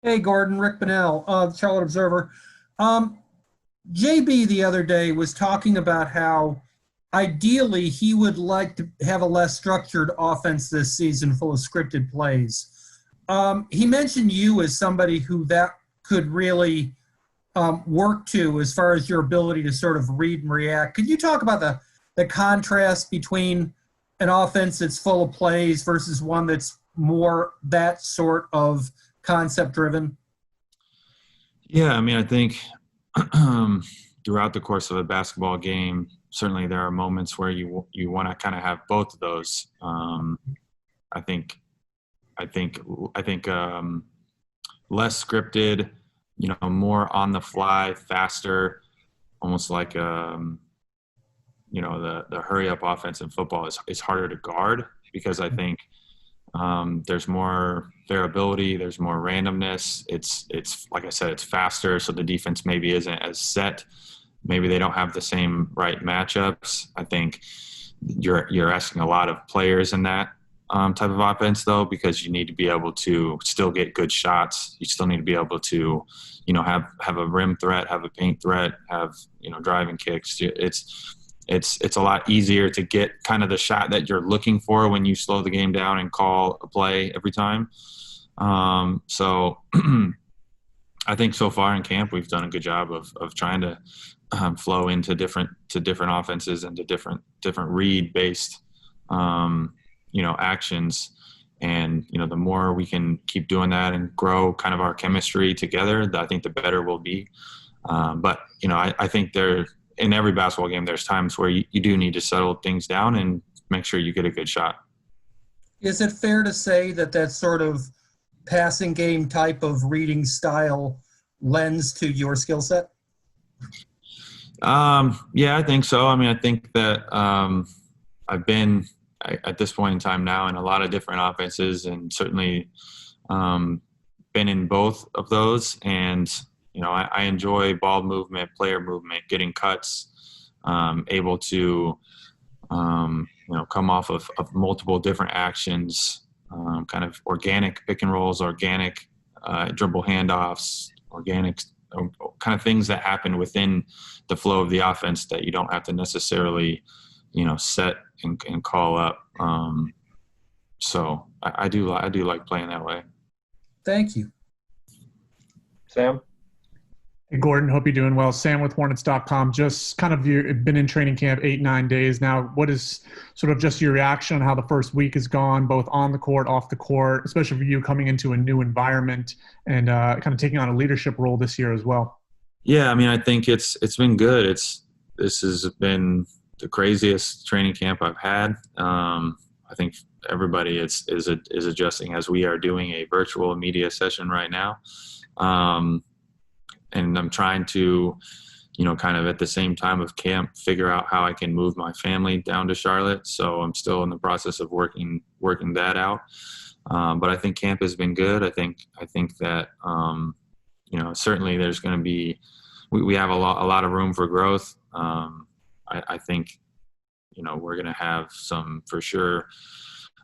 Hey, Gordon, Rick Bonnell, the Charlotte Observer. Um, JB the other day was talking about how ideally he would like to have a less structured offense this season full of scripted plays. He mentioned you as somebody who that could really work to as far as your ability to sort of read and react. Could you talk about the contrast between an offense that's full of plays versus one that's more that sort of concept driven? Yeah, I mean, I think throughout the course of a basketball game, certainly there are moments where you want to kind of have both of those. I think I think less scripted, more on the fly, faster, almost like the hurry up offense in football is harder to guard because I think there's more variability. There's more randomness. It's like I said, it's faster, so the defense maybe isn't as set. Maybe they don't have the same right matchups. I think you're asking a lot of players in that type of offense, though, because you need to be able to still get good shots. You still need to be able to, have a rim threat, have a paint threat, have driving kicks. It's a lot easier to get kind of the shot that you're looking for when you slow the game down and call a play every time. So I think so far in camp we've done a good job of trying to flow into different offenses and to different read based actions. And the more we can keep doing that and grow kind of our chemistry together, I think the better we'll be. But I think in every basketball game, there's times where you do need to settle things down and make sure you get a good shot. Is it fair to say that that sort of passing game type of reading style lends to your skill set? Yeah, I think so. I mean, I think that I've been at this point in time now in a lot of different offenses and certainly been in both of those. And, I enjoy ball movement, player movement, getting cuts, able to, come off of multiple different actions, kind of organic pick and rolls, organic dribble handoffs, organic kind of things that happen within the flow of the offense that you don't have to necessarily, set and call up. So I do like playing that way. Thank you. Sam? Hey, Gordon, hope you're doing well. Sam with Hornets.com. Just kind of you've been in training camp 8-9 days now. What is sort of just your reaction on how the first week has gone, both on the court, off the court, especially for you coming into a new environment and kind of taking on a leadership role this year as well? Yeah, I mean, I think it's been good. This has been the craziest training camp I've had. I think everybody is adjusting as we are doing a virtual media session right now. And I'm trying to, kind of at the same time of camp, figure out how I can move my family down to Charlotte. So I'm still in the process of working that out. But I think camp has been good. I think that, certainly there's going to be, we have a lot of room for growth. I think, we're going to have some, for sure,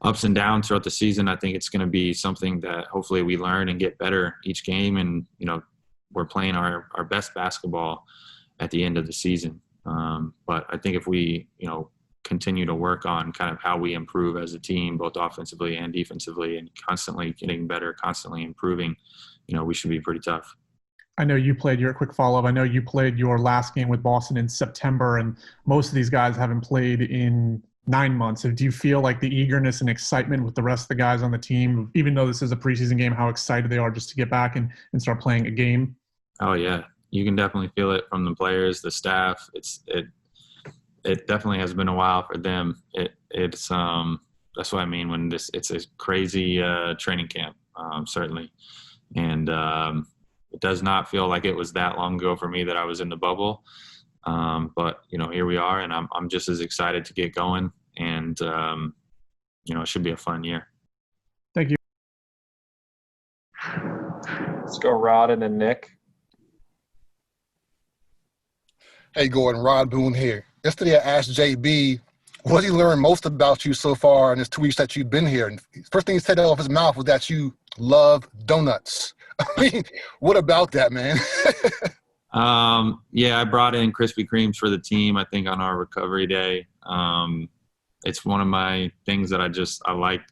ups and downs throughout the season. I think it's going to be something that hopefully we learn and get better each game. And, we're playing our best basketball at the end of the season. But I think if we, continue to work on kind of how we improve as a team, both offensively and defensively, and constantly getting better, constantly improving, we should be pretty tough. I know you played your quick follow-up. I know you played your last game with Boston in September, and most of these guys haven't played in 9 months. So do you feel like the eagerness and excitement with the rest of the guys on the team, even though this is a preseason game, how excited they are just to get back and start playing a game? Oh yeah, you can definitely feel it from the players, the staff. It definitely has been a while for them. It's that's what I mean when it's a crazy training camp, certainly, and it does not feel like it was that long ago for me that I was in the bubble. But here we are, and I'm just as excited to get going, and it should be a fun year. Thank you. Let's go Rod and then Nick. Hey, Gordon, Rod Boone here. Yesterday I asked JB What did he learn most about you so far in his 2 weeks that you've been here? And first thing he said out of his mouth was that you love donuts. I mean, what about that, man? Yeah, I brought in Krispy Kremes for the team, I think, on our recovery day. It's one of my things that I like.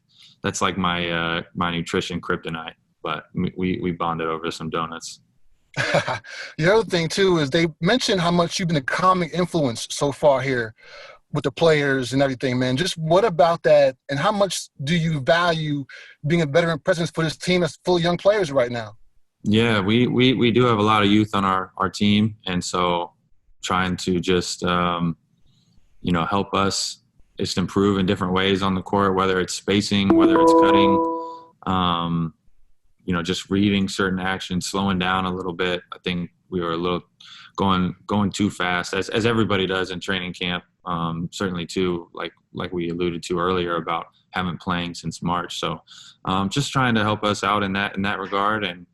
That's like my nutrition kryptonite, but we bonded over some donuts. The other thing, too, is they mentioned how much you've been a calming influence so far here with the players and everything, man. Just what about that, and how much do you value being a veteran presence for this team that's full of young players right now? Yeah, we do have a lot of youth on our team, and so trying to just help us just improve in different ways on the court, whether it's spacing, whether it's cutting, just reading certain actions, slowing down a little bit. I think we were a little going too fast, as everybody does in training camp. Certainly too, like we alluded to earlier about haven't playing since March. So just trying to help us out in that regard, and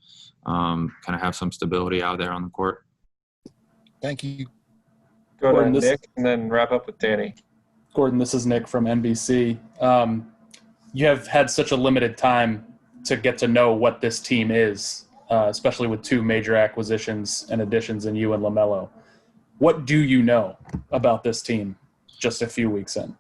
kind of have some stability out there on the court. Thank you. Go to Nick and then wrap up with Danny. Gordon, this is Nick from NBC. You have had such a limited time to get to know what this team is, especially with two major acquisitions and additions in you and LaMelo. What do you know about this team just a few weeks in?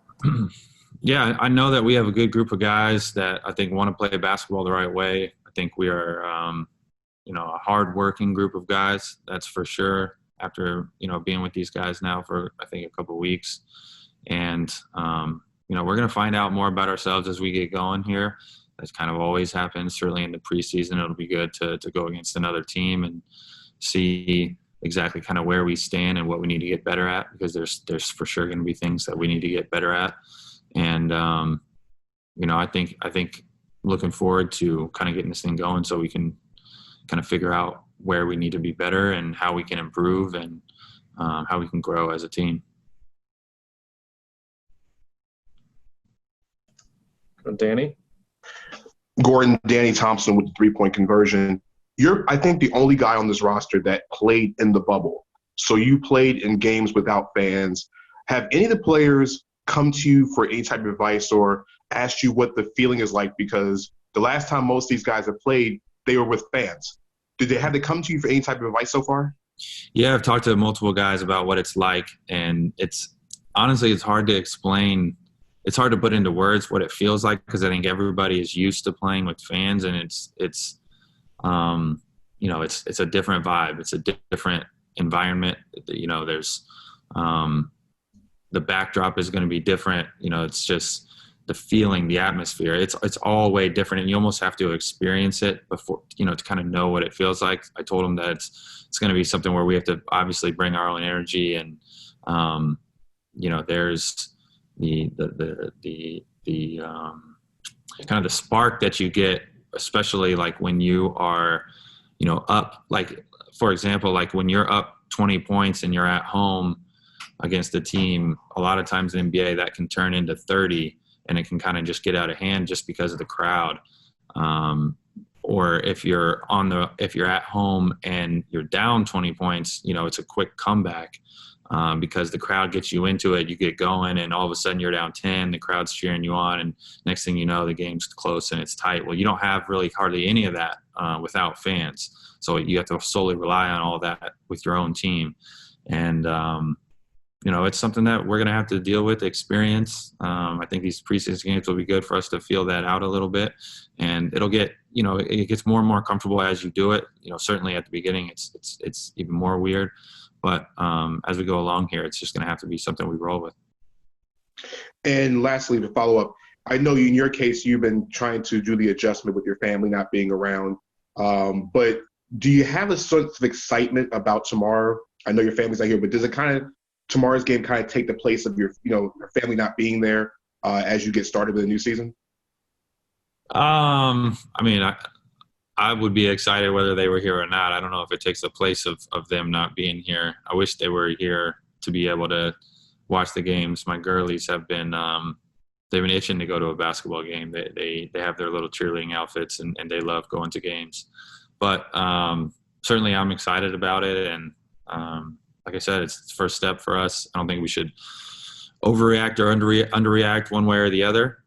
Yeah, I know that we have a good group of guys that I think want to play basketball the right way. I think we are, a hard-working group of guys, that's for sure, after, being with these guys now for, I think, a couple of weeks. And, we're going to find out more about ourselves as we get going here. That's kind of always happens. Certainly in the preseason, it'll be good to go against another team and see exactly kind of where we stand and what we need to get better at, because there's for sure going to be things that we need to get better at. And, I think looking forward to kind of getting this thing going so we can kind of figure out where we need to be better and how we can improve and how we can grow as a team. Danny? Gordon, Danny Thompson with the three-point conversion. You're, I think, the only guy on this roster that played in the bubble. So you played in games without fans. Have any of the players come to you for any type of advice or asked you what the feeling is like? Because the last time most of these guys have played, they were with fans. Did they have to come to you for any type of advice so far? Yeah, I've talked to multiple guys about what it's like, and it's hard to explain. It's hard to put into words what it feels like, because I think everybody is used to playing with fans, and it's a different vibe. It's a different environment. There's the backdrop is going to be different. It's just the feeling, the atmosphere. It's all way different, and you almost have to experience it before, to kind of know what it feels like. I told them that it's going to be something where we have to obviously bring our own energy, and there's the kind of the spark that you get, especially like when you are, up, like, for example, like when you're up 20 points and you're at home against a team, a lot of times in the NBA that can turn into 30, and it can kind of just get out of hand just because of the crowd. Or if you're at home and you're down 20 points, it's a quick comeback. Because the crowd gets you into it, you get going, and all of a sudden you're down 10, the crowd's cheering you on, and next thing you know, the game's close and it's tight. Well, you don't have really hardly any of that without fans. So you have to solely rely on all that with your own team. And, it's something that we're going to have to deal with, experience. I think these preseason games will be good for us to feel that out a little bit. And it'll get, it gets more and more comfortable as you do it. Certainly at the beginning, it's even more weird. But as we go along here, it's just going to have to be something we roll with. And lastly, to follow up, I know in your case, you've been trying to do the adjustment with your family not being around. But do you have a sense of excitement about tomorrow? I know your family's not here, but does it tomorrow's game kind of take the place of your family not being there as you get started with a new season? I would be excited whether they were here or not. I don't know if it takes the place of them not being here. I wish they were here to be able to watch the games. My girlies have been they've been itching to go to a basketball game. They have their little cheerleading outfits, and they love going to games. But certainly I'm excited about it, and like I said, it's the first step for us. I don't think we should overreact or underreact one way or the other.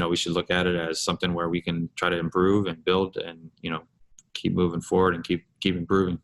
We should look at it as something where we can try to improve and build and, keep moving forward and keep improving.